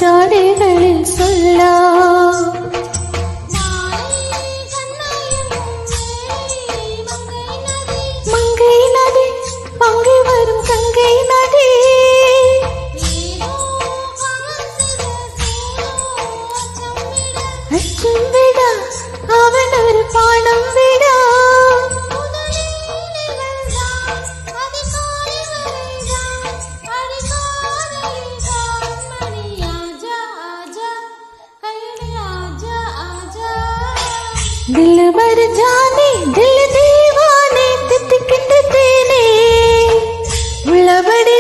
ஜாடைகளில் சொல்லா மங்கை நதி பங்கை வரும் கங்கை நதி அச்சம் விடா அவன் ஒரு பாடம் விடா दिल भर जाने दिल दीवाने तित किट तेने उलबड़ी